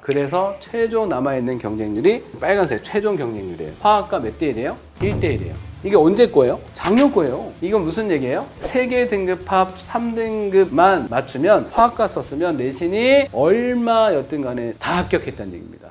그래서 최종 남아있는 경쟁률이 빨간색 최종 경쟁률이에요. 화학과 몇 대 1이에요? 1대 1이에요. 이게 언제 거예요? 작년 거예요. 이건 무슨 얘기예요? 세계 등급 합 3등급만 맞추면 화학과 썼으면 내신이 얼마였든 간에 다 합격했다는 얘기입니다.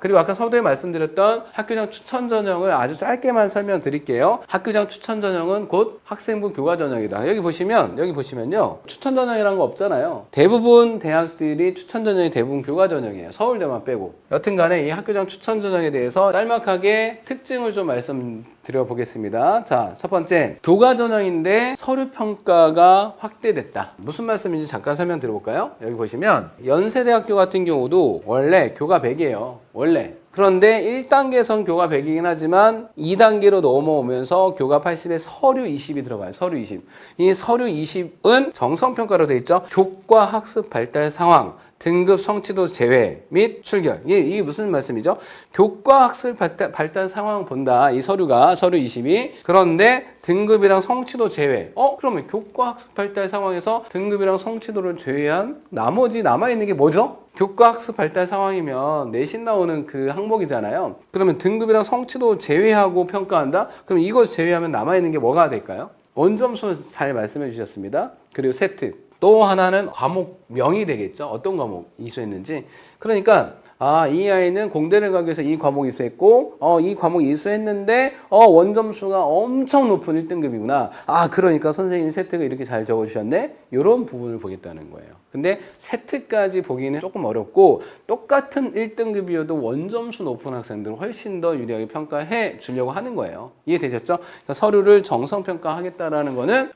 그리고 아까 서두에 말씀드렸던 학교장 추천 전형을 아주 짧게만 설명드릴게요. 학교장 추천 전형은 곧 학생부 교과 전형이다. 여기 보시면요. 추천 전형이라는 거 없잖아요. 대부분 대학들이 추천 전형이 대부분 교과 전형이에요. 서울대만 빼고. 여튼 간에 이 학교장 추천 전형에 대해서 짤막하게 특징을 좀 말씀드려 보겠습니다. 자, 첫 번째. 교과 전형인데 서류 평가가 확대됐다. 무슨 말씀인지 잠깐 설명 드려볼까요? 여기 보시면 연세대학교 같은 경우도 원래 교과 100이에요. 원래. 그런데 1단계선 교과 100이긴 하지만 2단계로 넘어오면서 교과 80에 서류 20이 들어가요. 서류 20. 이 서류 20은 정성평가로 되어 있죠. 교과 학습 발달 상황, 등급 성취도 제외 및 출결. 이게 무슨 말씀이죠? 교과 학습 발달 상황 본다. 이 서류가 서류 20이. 그런데 등급이랑 성취도 제외. 그러면 교과 학습 발달 상황에서 등급이랑 성취도를 제외한 나머지 남아있는 게 뭐죠? 교과 학습 발달 상황이면 내신 나오는 그 항목이잖아요. 그러면 등급이랑 성취도 제외하고 평가한다? 그럼 이거 제외하면 남아있는 게 뭐가 될까요? 원점수 잘 말씀해 주셨습니다. 그리고 세트. 또 하나는 과목명이 되겠죠. 어떤 과목 이수했는지. 그러니까 이 아이는 공대를 가기 위해서 이 과목 이수했고 이 과목 이수했는데 원점수가 엄청 높은 1등급이구나. 그러니까 선생님이 세트가 이렇게 잘 적어주셨네. 이런 부분을 보겠다는 거예요. 근데 세트까지 보기는 조금 어렵고 똑같은 1등급이어도 원점수 높은 학생들을 훨씬 더 유리하게 평가해 주려고 하는 거예요. 이해되셨죠? 그러니까 서류를 정성평가하겠다라는 거는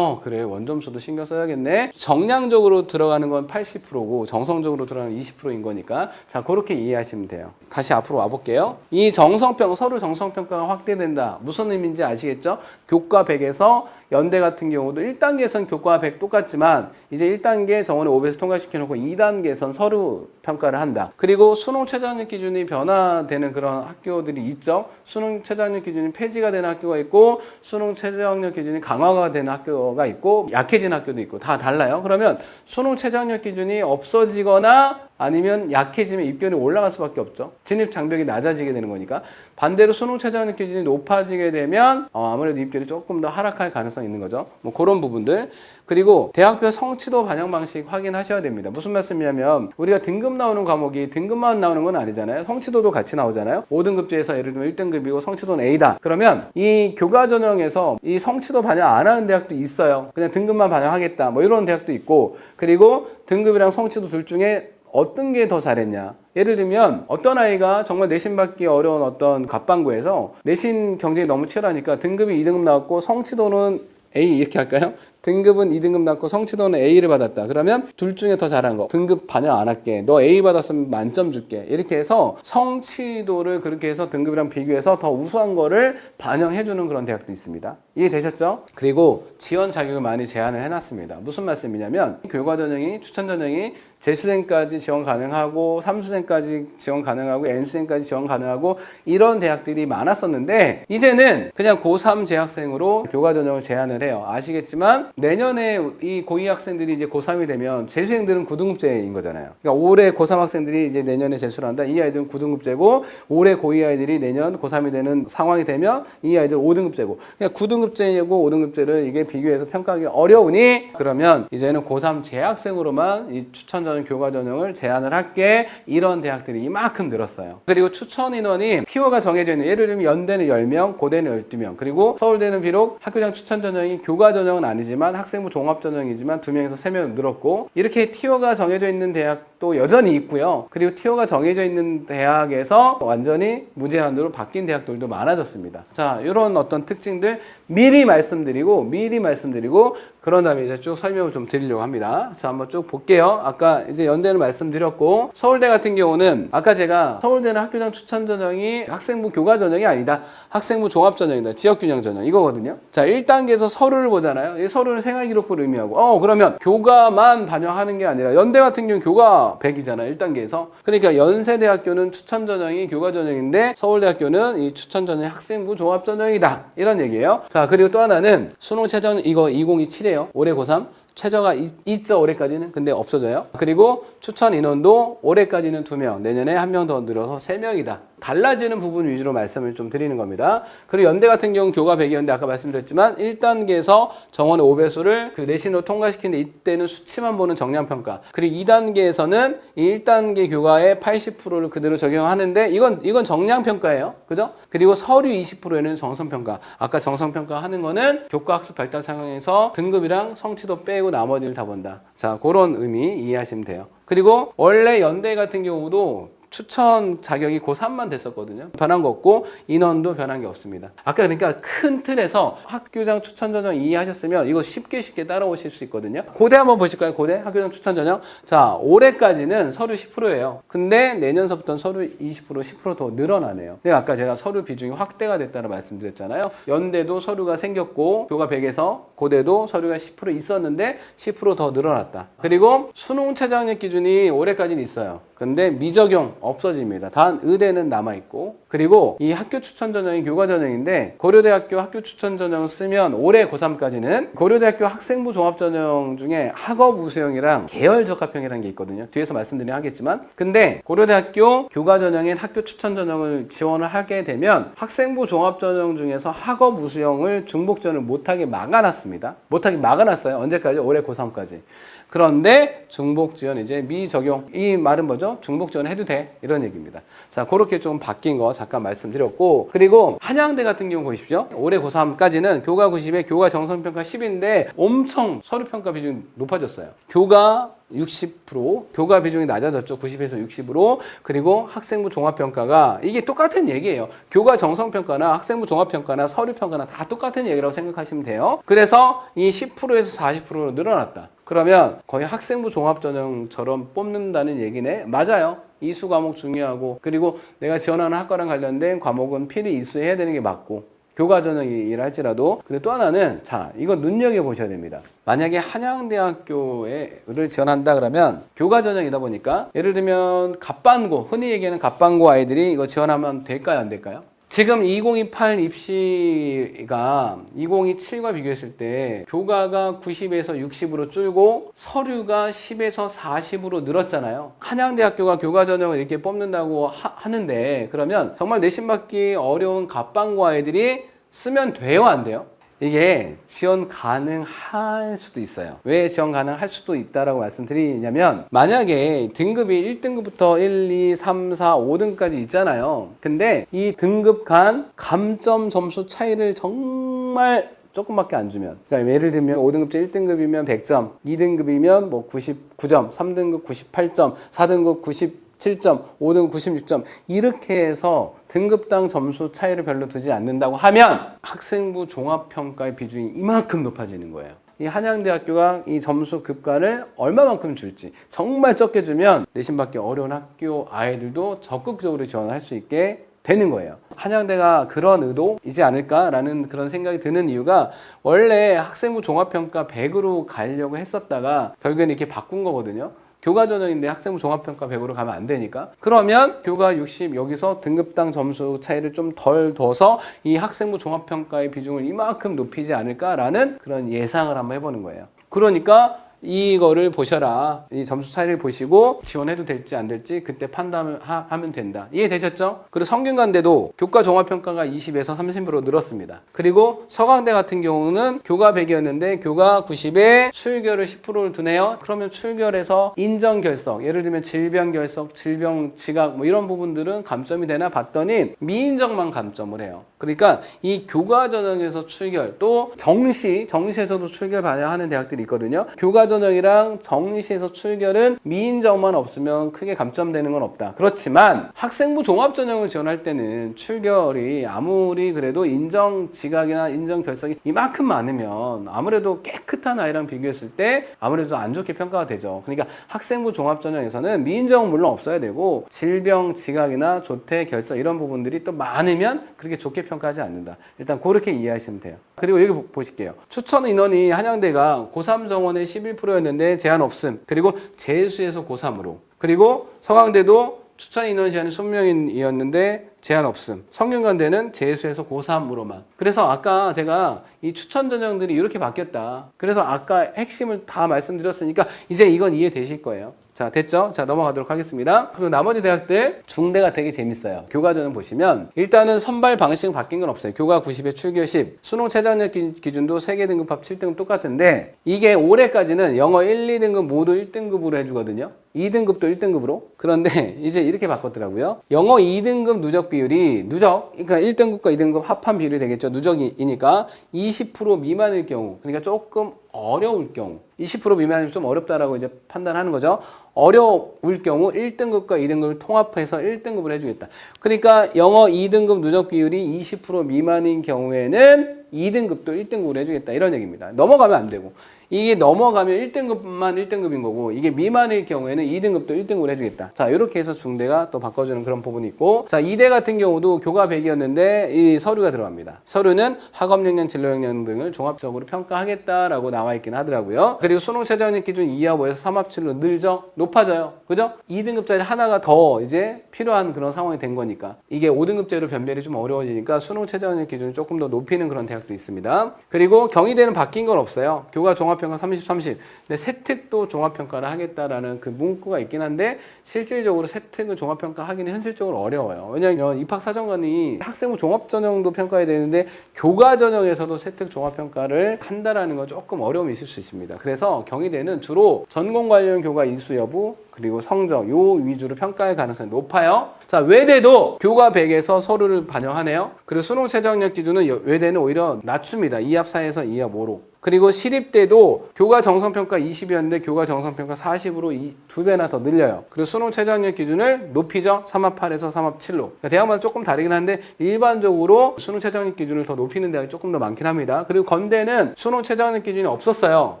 그래 원점수도 신경 써야겠네. 정량적으로 들어가는 건 80%고 정성적으로 들어가는 20%인 거니까 자 그렇게 이해하시면 돼요. 다시 앞으로 와볼게요. 이 서류 정성평가가 확대된다. 무슨 의미인지 아시겠죠? 교과 100에서 연대 같은 경우도 1단계에선 교과 100 똑같지만 이제 1단계 정원에 500에서 통과시켜놓고 2단계에선 서류 평가를 한다. 그리고 수능 최저학력 기준이 변화되는 그런 학교들이 있죠. 수능 최저학력 기준이 폐지가 되는 학교가 있고 수능 최저학력 기준이 강화가 되는 학교가 있고 약해진 학교도 있고 다 달라요. 그러면 수능 최저학력 기준이 없어지거나 아니면 약해지면 입결이 올라갈 수밖에 없죠. 진입 장벽이 낮아지게 되는 거니까. 반대로 수능 최저학력 기준이 높아지게 되면 아무래도 입결이 조금 더 하락할 가능성이 있는 거죠. 뭐 그런 부분들. 그리고 대학별 성취도 반영 방식 확인하셔야 됩니다. 무슨 말씀이냐면 우리가 등급 나오는 과목이 등급만 나오는 건 아니잖아요. 성취도도 같이 나오잖아요. 5등급제에서 예를 들면 1등급이고 성취도는 A다. 그러면 이 교과 전형에서 이 성취도 반영 안 하는 대학도 있어요. 그냥 등급만 반영하겠다. 뭐 이런 대학도 있고 그리고 등급이랑 성취도 둘 중에 어떤 게 더 잘했냐. 예를 들면 어떤 아이가 정말 내신 받기 어려운 어떤 갑반구에서 내신 경쟁이 너무 치열하니까 등급이 2등급 나왔고 성취도는 A 이렇게 할까요? 등급은 2등급 나왔고 성취도는 A를 받았다. 그러면 둘 중에 더 잘한 거. 등급 반영 안 할게. 너 A 받았으면 만점 줄게. 이렇게 해서 성취도를 그렇게 해서 등급이랑 비교해서 더 우수한 거를 반영해주는 그런 대학도 있습니다. 이해되셨죠? 그리고 지원 자격을 많이 제한을 해놨습니다. 무슨 말씀이냐면 교과 전형이 추천 전형이 재수생까지 지원 가능하고 3수생까지 지원 가능하고 N수생까지 지원 가능하고 이런 대학들이 많았었는데 이제는 그냥 고3 재학생으로 교과 전형을 제한을 해요. 아시겠지만 내년에 이 고2 학생들이 이제 고3이 되면 재수생들은 9등급제인 거잖아요. 그러니까 올해 고3 학생들이 이제 내년에 재수를 한다. 이 아이들은 9등급제고 올해 고2 아이들이 내년 고3이 되는 상황이 되면 이 아이들 5등급제고 그냥 9등급제고 5등급제를 이게 비교해서 평가하기 어려우니 그러면 이제는 고3 재학생으로만 이 추천 교과 전형을 제한을 할게 이런 대학들이 이만큼 늘었어요. 그리고 추천 인원이 티어가 정해져 있는 예를 들면 연대는 10명, 고대는 12명 그리고 서울대는 비록 학교장 추천 전형이 교과 전형은 아니지만 학생부 종합 전형이지만 2명에서 3명 늘었고 이렇게 티어가 정해져 있는 대학도 여전히 있고요. 그리고 티어가 정해져 있는 대학에서 완전히 무제한으로 바뀐 대학들도 많아졌습니다. 자, 이런 어떤 특징들 미리 말씀드리고 그런 다음에 이제 쭉 설명을 좀 드리려고 합니다. 자, 한번 쭉 볼게요. 아까 이제 연대는 말씀드렸고 서울대 같은 경우는 아까 제가 서울대는 학교장 추천 전형이 학생부 교과 전형이 아니다. 학생부 종합 전형이다. 지역균형 전형 이거거든요. 자, 1단계에서 서류를 보잖아요. 이 서류는 생활기록부를 의미하고 그러면 교과만 반영하는 게 아니라 연대 같은 경우는 교과 교과 100이잖아 1단계에서. 그러니까 연세대학교는 추천 전형이 교과 전형인데 서울대학교는 이 추천 전형이 학생부 종합 전형이다 이런 얘기예요. 자, 그리고 또 하나는 수능 최저 이거 2027이에요. 올해 고3 최저가 2점 올해까지는 근데 없어져요. 그리고 추천 인원도 올해까지는 2명, 내년에 1명 더 늘어서 3명이다. 달라지는 부분 위주로 말씀을 좀 드리는 겁니다. 그리고 연대 같은 경우는 교과 100이었는데 아까 말씀드렸지만 1단계에서 정원의 5배수를 그 내신으로 통과시키는데 이때는 수치만 보는 정량평가. 그리고 2단계에서는 이 1단계 교과의 80%를 그대로 적용하는데 이건 정량평가예요. 그죠? 그리고 서류 20%에는 정성평가. 아까 정성평가 하는 거는 교과학습 발달 상황에서 등급이랑 성취도 빼고 나머지를 다 본다. 자, 그런 의미 이해하시면 돼요. 그리고 원래 연대 같은 경우도 추천 자격이 고3만 됐었거든요. 변한 거 없고 인원도 변한 게 없습니다. 아까 그러니까 큰 틀에서 학교장 추천 전형 이해하셨으면 이거 쉽게 따라오실 수 있거든요. 고대 한번 보실까요? 고대 학교장 추천 전형. 자, 올해까지는 서류 10%예요. 근데 내년서부터는 서류 20%, 10% 더 늘어나네요. 근데 아까 제가 서류 비중이 확대가 됐다고 말씀드렸잖아요. 연대도 서류가 생겼고 교과 100에서 고대도 서류가 10% 있었는데 10% 더 늘어났다. 그리고 수능 최저학력 기준이 올해까지는 있어요. 근데 미적용 없어집니다. 단 의대는 남아있고, 그리고 이 학교 추천 전형이 교과 전형인데 고려대학교 학교 추천 전형을 쓰면 올해 고3까지는 고려대학교 학생부 종합 전형 중에 학업 우수형이랑 계열 적합형이라는 게 있거든요. 뒤에서 말씀드리긴 하겠지만, 근데 고려대학교 교과 전형인 학교 추천 전형을 지원을 하게 되면 학생부 종합 전형 중에서 학업 우수형을 중복 지원을 못하게 막아놨습니다. 못하게 막아놨어요. 언제까지? 올해 고3까지. 그런데 중복 지원 이제 미적용. 이 말은 뭐죠? 중복 지원 해도 돼. 이런 얘기입니다. 자, 그렇게 좀 바뀐 거 잠깐 말씀드렸고, 그리고 한양대 같은 경우 보십시오. 올해 고3까지는 교과 90에 교과 정성평가 10인데 엄청 서류평가 비중이 높아졌어요. 교과 60%, 교과 비중이 낮아졌죠. 90에서 60으로. 그리고 학생부 종합평가가 이게 똑같은 얘기예요. 교과 정성평가나 학생부 종합평가나 서류평가나 다 똑같은 얘기라고 생각하시면 돼요. 그래서 이 10%에서 40%로 늘어났다. 그러면 거의 학생부 종합전형처럼 뽑는다는 얘기네. 맞아요. 이수 과목 중요하고, 그리고 내가 지원하는 학과랑 관련된 과목은 필히 이수해야 되는 게 맞고, 교과 전형이라 할지라도. 그리고 또 하나는, 자, 이거 눈여겨보셔야 됩니다. 만약에 한양대학교를 지원한다 그러면 교과 전형이다 보니까 예를 들면 갑반고, 흔히 얘기하는 갑반고 아이들이 이거 지원하면 될까요, 안 될까요? 지금 2028 입시가 2027과 비교했을 때 교과가 90에서 60으로 줄고 서류가 10에서 40으로 늘었잖아요. 한양대학교가 교과 전형을 이렇게 뽑는다고 하는데, 그러면 정말 내신 받기 어려운 갑반고 아이들이 쓰면 돼요, 안 돼요? 이게 지원 가능할 수도 있어요. 왜 지원 가능할 수도 있다라고 말씀드리냐면, 만약에 등급이 1등급부터 1, 2, 3, 4, 5등까지 있잖아요. 근데 이 등급 간 감점 점수 차이를 정말 조금밖에 안 주면, 그러니까 예를 들면 5등급제 1등급이면 100점, 2등급이면 뭐 99점, 3등급 98점, 4등급 97점, 5등급 96점 이렇게 해서 등급당 점수 차이를 별로 두지 않는다고 하면 학생부 종합평가의 비중이 이만큼 높아지는 거예요. 이 한양대학교가 이 점수 급간을 얼마만큼 줄지 정말 적게 주면 내신 받기 어려운 학교 아이들도 적극적으로 지원할 수 있게 되는 거예요. 한양대가 그런 의도이지 않을까라는 그런 생각이 드는 이유가, 원래 학생부 종합평가 100으로 가려고 했었다가 결국에는 이렇게 바꾼 거거든요. 교과 전형인데 학생부 종합평가 100으로 가면 안 되니까. 그러면 교과 60 여기서 등급당 점수 차이를 좀 덜 둬서 이 학생부 종합평가의 비중을 이만큼 높이지 않을까라는 그런 예상을 한번 해보는 거예요. 그러니까 이거를 보셔라. 이 점수 차이를 보시고 지원해도 될지 안 될지 그때 판단하면 된다. 이해되셨죠? 그리고 성균관대도 교과 종합평가가 20에서 30으로 늘었습니다. 그리고 서강대 같은 경우는 교과 100이었는데 교과 90에 출결을 10%를 두네요. 그러면 출결에서 인정 결석, 예를 들면 질병 결석, 질병 지각 뭐 이런 부분들은 감점이 되나 봤더니 미인정만 감점을 해요. 그러니까 이 교과 전형에서 출결, 또 정시에서도 출결 봐야 하는 대학들이 있거든요. 교과 전형이랑 정시에서 출결은 미인정만 없으면 크게 감점되는 건 없다. 그렇지만 학생부 종합 전형을 지원할 때는 출결이 아무리 그래도 인정 지각이나 인정 결석이 이만큼 많으면 아무래도 깨끗한 아이랑 비교했을 때 아무래도 안 좋게 평가가 되죠. 그러니까 학생부 종합 전형에서는 미인정은 물론 없어야 되고 질병 지각이나 조퇴 결석 이런 부분들이 또 많으면 그렇게 좋게 평가하지 않는다. 일단 그렇게 이해하시면 돼요. 그리고 여기 보실게요. 추천 인원이 한양대가 고3 정원의 11%였는데 제한 없음. 그리고 재수에서 고3으로. 그리고 서강대도 추천 인원 제한이 20명이었는데 제한 없음. 성균관대는 재수해서 고3으로만. 그래서 아까 제가 이 추천 전형들이 이렇게 바뀌었다. 그래서 아까 핵심을 다 말씀드렸으니까 이제 이건 이해되실 거예요. 자, 됐죠? 자, 넘어가도록 하겠습니다. 그리고 나머지 대학들 중대가 되게 재밌어요. 교과 전형 보시면 일단은 선발 방식은 바뀐 건 없어요. 교과 90에 출교 10. 수능 최저학력 기준도 3개 등급합 7등급 똑같은데 이게 올해까지는 영어 1, 2등급 모두 1등급으로 해주거든요. 2등급도 1등급으로. 그런데 이제 이렇게 바꿨더라고요. 영어 2등급 누적 비율이 그러니까 1등급과 2등급 합한 비율이 되겠죠. 누적이니까 20% 미만일 경우, 그러니까 조금 어려울 경우, 20% 미만이면 좀 어렵다라고 이제 판단하는 거죠. 어려울 경우 1등급과 2등급을 통합해서 1등급을 해주겠다. 그러니까 영어 2등급 누적 비율이 20% 미만인 경우에는 2등급도 1등급으로 해주겠다. 이런 얘기입니다. 넘어가면 안 되고. 이게 넘어가면 1등급만 1등급인 거고 이게 미만일 경우에는 2등급도 1등급을 해주겠다. 자, 이렇게 해서 중대가 또 바꿔주는 그런 부분이 있고, 자, 이대 같은 경우도 교과 100이었는데 이 서류가 들어갑니다. 서류는 학업 역량, 진로 역량 등을 종합적으로 평가하겠다라고 나와 있긴 하더라고요. 그리고 수능 최저학력 기준 2합 5에서 3합 7로 늘죠? 높아져요. 그죠? 2등급짜리 하나가 더 이제 필요한 그런 상황이 된 거니까 이게 5등급제로 변별이 좀 어려워지니까 수능 최저학력 기준을 조금 더 높이는 그런 대학도 있습니다. 그리고 경희대는 바뀐 건 없어요. 교과 종합평가 30, 30. 근데 세특도 종합평가를 하겠다라는 그 문구가 있긴 한데 실질적으로 세특은 종합평가 하기는 현실적으로 어려워요. 왜냐하면 입학사정관이 학생부 종합전형도 평가해야 되는데 교과 전형에서도 세특 종합평가를 한다라는 건 조금 어려움이 있을 수 있습니다. 그래서 경희대는 주로 전공 관련 교과 이수 여부 그리고 성적 요 위주로 평가할 가능성이 높아요. 자, 외대도 교과 100에서 서류를 반영하네요. 그리고 수능 최저학력 기준은 외대는 오히려 낮춥니다. 2합 4에서 2합 5로. 그리고 시립대도 교과 정성평가 20이었는데 교과 정성평가 40으로 2배나 더 늘려요. 그리고 수능 최저학력 기준을 높이죠. 3합 8에서 3합 7로. 그러니까 대학마다 조금 다르긴 한데 일반적으로 수능 최저학력 기준을 더 높이는 대학이 조금 더 많긴 합니다. 그리고 건대는 수능 최저학력 기준이 없었어요.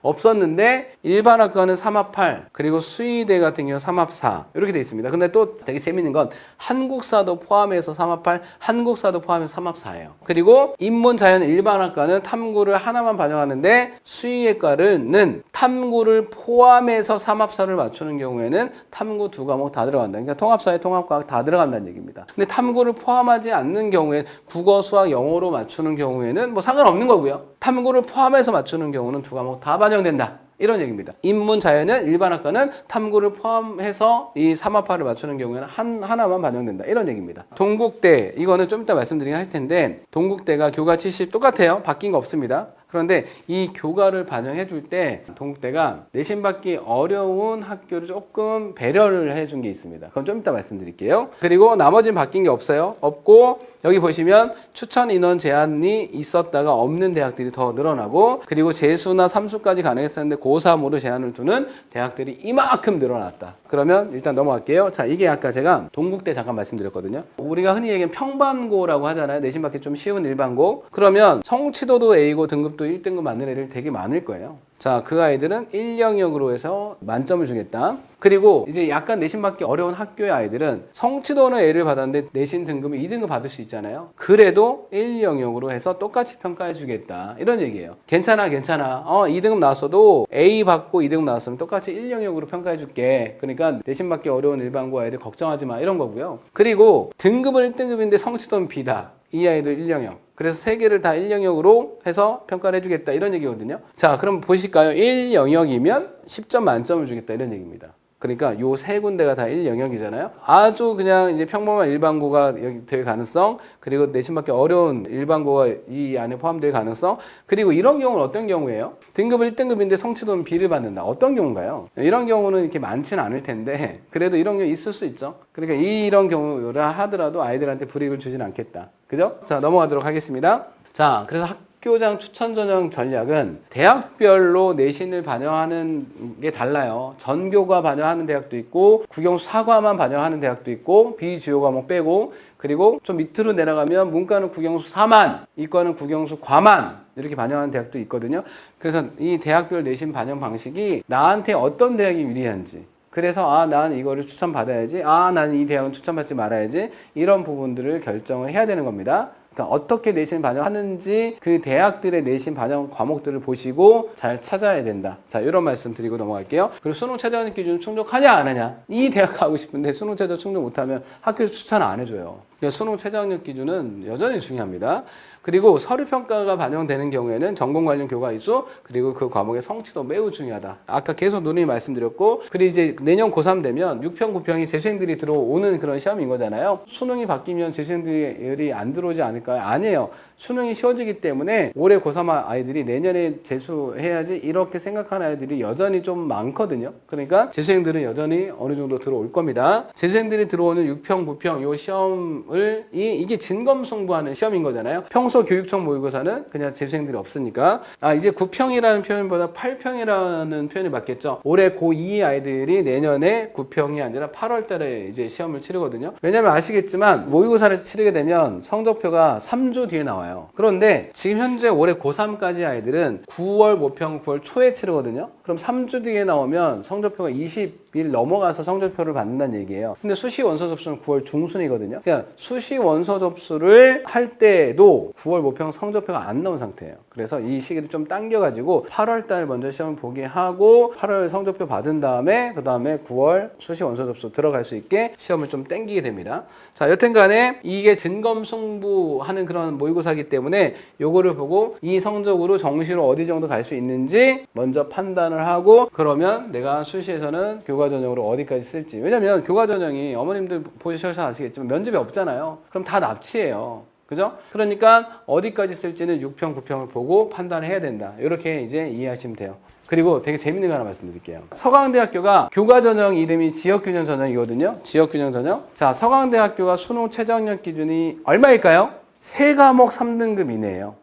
없었는데 일반학과는 3합 8 그리고 수의대 같은 경우 3합 4 이렇게 돼 있습니다. 근데 또 되게 재밌는 건 한국사도 포함해서 3합 8 한국사도 포함해서 3합 4예요. 그리고 인문자연 일반학과는 탐구를 하나만 반영하는데 수의학과는 탐구를 포함해서 3합사를 맞추는 경우에는 탐구 2과목 다 들어간다. 그러니까 통합사회 통합과학 다 들어간다는 얘기입니다. 근데 탐구를 포함하지 않는 경우에 국어, 수학, 영어로 맞추는 경우에는 뭐 상관없는 거고요. 탐구를 포함해서 맞추는 경우는 2과목 다 반영된다. 이런 얘기입니다. 인문자연은 일반학과는 탐구를 포함해서 이 3합파를 맞추는 경우에는 하나만 반영된다. 이런 얘기입니다. 동국대, 이거는 좀 이따 말씀드리긴 할 텐데 동국대가 교과 70 똑같아요. 바뀐 거 없습니다. 그런데 이 교과를 반영해 줄 때 동국대가 내신 받기 어려운 학교를 조금 배려를 해준 게 있습니다. 그건 좀 이따 말씀드릴게요. 그리고 나머지는 바뀐 게 없어요. 없고 여기 보시면 추천 인원 제한이 있었다가 없는 대학들이 더 늘어나고 그리고 재수나 삼수까지 가능했었는데 고3으로 제한을 두는 대학들이 이만큼 늘어났다. 그러면 일단 넘어갈게요. 자, 이게 아까 제가 동국대 잠깐 말씀드렸거든요. 우리가 흔히 얘기하는 평반고라고 하잖아요. 내신 받기 좀 쉬운 일반고. 그러면 성취도도 A고 등급도 1등급 맞는 애들 되게 많을 거예요. 자, 그 아이들은 1 영역으로 해서 만점을 주겠다. 그리고 이제 약간 내신 받기 어려운 학교의 아이들은 성취도는 A를 받았는데 내신 등급은 2등급 받을 수 있잖아요. 그래도 1 영역으로 해서 똑같이 평가해 주겠다. 이런 얘기예요. 괜찮아. 2등급 나왔어도 A 받고 2등급 나왔으면 똑같이 1 영역으로 평가해 줄게. 그러니까 내신 받기 어려운 일반고 아이들 걱정하지 마. 이런 거고요. 그리고 등급은 1등급인데 성취도는 B다. 이 아이도 1 영역. 그래서 세 개를 다 1 영역으로 해서 평가를 해주겠다. 이런 얘기거든요. 자, 그럼 보실까요? 1 영역이면 10점 만점을 주겠다. 이런 얘기입니다. 그러니까 요 세 군데가 다 1 영역이잖아요. 아주 그냥 이제 평범한 일반고가 될 가능성, 그리고 내신 받기 어려운 일반고가 이 안에 포함될 가능성, 그리고 이런 경우는 어떤 경우예요? 등급은 1등급인데 성취도는 B를 받는다. 어떤 경우인가요? 이런 경우는 이렇게 많지는 않을 텐데 그래도 이런 경우 있을 수 있죠. 그러니까 이런 경우라 하더라도 아이들한테 불이익을 주진 않겠다. 그죠? 자, 넘어가도록 하겠습니다. 자, 그래서 학교장 추천 전형 전략은 대학별로 내신을 반영하는 게 달라요. 전교과 반영하는 대학도 있고 국영수 사과만 반영하는 대학도 있고 비주요 과목 빼고 그리고 좀 밑으로 내려가면 문과는 국영수 4만, 이과는 국영수 과만 이렇게 반영하는 대학도 있거든요. 그래서 이 대학별 내신 반영 방식이 나한테 어떤 대학이 유리한지, 그래서 나는 이거를 추천받아야지, 나는 이 대학은 추천받지 말아야지, 이런 부분들을 결정을 해야 되는 겁니다. 그러니까 어떻게 내신 반영하는지 그 대학들의 내신 반영 과목들을 보시고 잘 찾아야 된다. 자, 이런 말씀 드리고 넘어갈게요. 그리고 수능 최저학력 기준 충족하냐 안 하냐. 이 대학 가고 싶은데 수능 최저 충족 못하면 학교에서 추천 안 해줘요. 그러니까 수능 최저학력 기준은 여전히 중요합니다. 그리고 서류평가가 반영되는 경우에는 전공 관련 교과 이수 그리고 그 과목의 성취도 매우 중요하다. 아까 계속 누누이 말씀드렸고, 그리고 이제 내년 고3 되면 6평, 9평이 재수생들이 들어오는 그런 시험인 거잖아요. 수능이 바뀌면 재수생들이 안 들어오지 않을까요? 아니에요. 수능이 쉬워지기 때문에 올해 고3 아이들이 내년에 재수해야지 이렇게 생각하는 아이들이 여전히 좀 많거든요. 그러니까 재수생들은 여전히 어느 정도 들어올 겁니다. 재수생들이 들어오는 6평, 9평 요 시험을 이게 진검승부하는 시험인 거잖아요. 평소 교육청 모의고사는 그냥 재수생들이 없으니까 이제 9평이라는 표현보다 8평이라는 표현이 맞겠죠. 올해 고2 아이들이 내년에 9평이 아니라 8월 달에 이제 시험을 치르거든요. 왜냐면 아시겠지만 모의고사를 치르게 되면 성적표가 3주 뒤에 나와요. 그런데 지금 현재 올해 고3까지 아이들은 9월 모평 9월 초에 치르거든요. 그럼 3주 뒤에 나오면 성적표가 20일 넘어가서 성적표를 받는다는 얘기예요. 근데 수시 원서 접수는 9월 중순이거든요. 그러니까 수시 원서 접수를 할 때도 9월 모평 성적표가 안 나온 상태예요. 그래서 이 시기를 좀 당겨가지고 8월 달 먼저 시험을 보게 하고 8월 성적표 받은 다음에 그 다음에 9월 수시 원서 접수 들어갈 수 있게 시험을 좀 당기게 됩니다. 자, 여튼 간에 이게 진검승부하는 그런 모의고사이기 때문에 요거를 보고 이 성적으로 정시로 어디 정도 갈 수 있는지 먼저 판단을 하고, 그러면 내가 수시에서는 교과 전형으로 어디까지 쓸지. 왜냐면 교과 전형이 어머님들 보셔서 아시겠지만 면접이 없잖아요. 그럼 다 납치예요. 그죠? 그러니까 어디까지 쓸지는 6평, 9평을 보고 판단을 해야 된다. 이렇게 이제 이해하시면 돼요. 그리고 되게 재밌는 거 하나 말씀드릴게요. 서강대학교가 교과 전형 이름이 지역균형 전형이거든요. 지역균형 전형. 자, 서강대학교가 수능 최저학력 기준이 얼마일까요? 3과목 3등급 이내예요.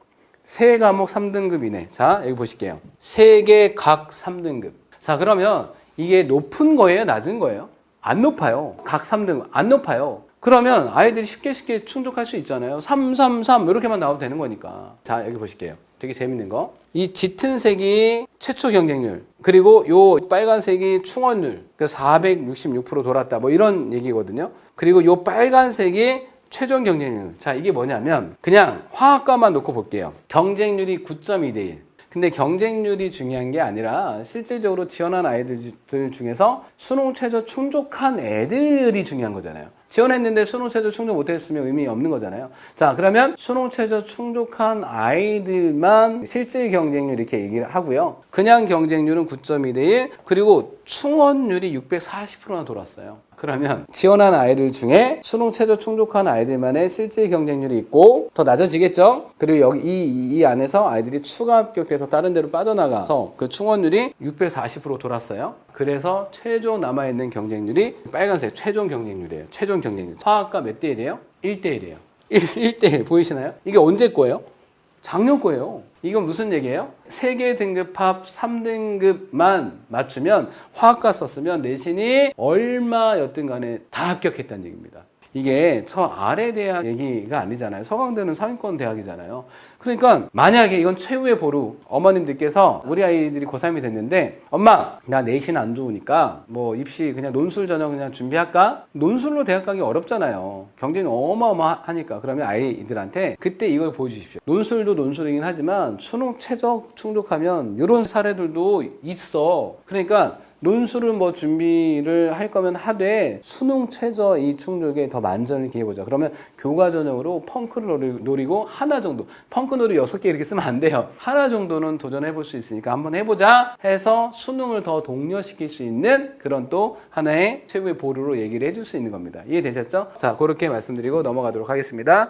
3과목 3등급 이내. 자, 여기 보실게요. 3개 각 3등급. 자, 그러면 이게 높은 거예요? 낮은 거예요? 안 높아요. 각 3등급. 안 높아요. 그러면 아이들이 쉽게 충족할 수 있잖아요. 3, 3, 3 이렇게만 나와도 되는 거니까. 자, 여기 보실게요. 되게 재밌는 거. 이 짙은 색이 최초 경쟁률, 그리고 요 빨간색이 충원율, 466% 돌았다. 뭐 이런 얘기거든요. 그리고 요 빨간색이 최종 경쟁률. 자, 이게 뭐냐면 그냥 화학과만 놓고 볼게요. 경쟁률이 9.2대 1. 근데 경쟁률이 중요한 게 아니라 실질적으로 지원한 아이들 중에서 수능 최저 충족한 애들이 중요한 거잖아요. 지원했는데 수능 최저 충족 못했으면 의미 없는 거잖아요. 자, 그러면 수능 최저 충족한 아이들만 실질 경쟁률 이렇게 얘기를 하고요. 그냥 경쟁률은 9.2대 1, 그리고 충원율이 640%나 돌았어요. 그러면 지원한 아이들 중에 수능 최저 충족한 아이들만의 실질 경쟁률이 있고 더 낮아지겠죠? 그리고 여기 이 안에서 아이들이 추가 합격돼서 다른 데로 빠져나가서 그 충원율이 640% 돌았어요. 그래서 최종 남아있는 경쟁률이 빨간색 최종 경쟁률이에요. 최종 경쟁률. 화학과 몇 대 1이에요? 1대 1이에요. 1대 1 보이시나요? 이게 언제 거예요? 작년 거예요. 이건 무슨 얘기예요? 3개 등급 합 3등급만 맞추면 화학과 썼으면 내신이 얼마였든 간에 다 합격했다는 얘기입니다. 이게 저 아래 대학 얘기가 아니잖아요. 서강대는 상위권 대학이잖아요. 그러니까 만약에 이건 최후의 보루, 어머님들께서 우리 아이들이 고3이 됐는데 엄마 나 내신 안 좋으니까 뭐 입시 그냥 논술 전형 그냥 준비할까? 논술로 대학 가기 어렵잖아요. 경쟁이 어마어마하니까. 그러면 아이들한테 그때 이걸 보여주십시오. 논술도 논술이긴 하지만 수능 최저 충족하면 이런 사례들도 있어. 그러니까 논술은 뭐 준비를 할 거면 하되 수능 최저 이 충족에 더 만전을 기해보자. 그러면 교과 전형으로 펑크를 노리고 하나 정도, 펑크 놀이 6개 이렇게 쓰면 안 돼요. 하나 정도는 도전해 볼 수 있으니까 한번 해보자 해서 수능을 더 독려시킬 수 있는 그런 또 하나의 최고의 보루로 얘기를 해줄 수 있는 겁니다. 이해되셨죠? 자, 그렇게 말씀드리고 넘어가도록 하겠습니다.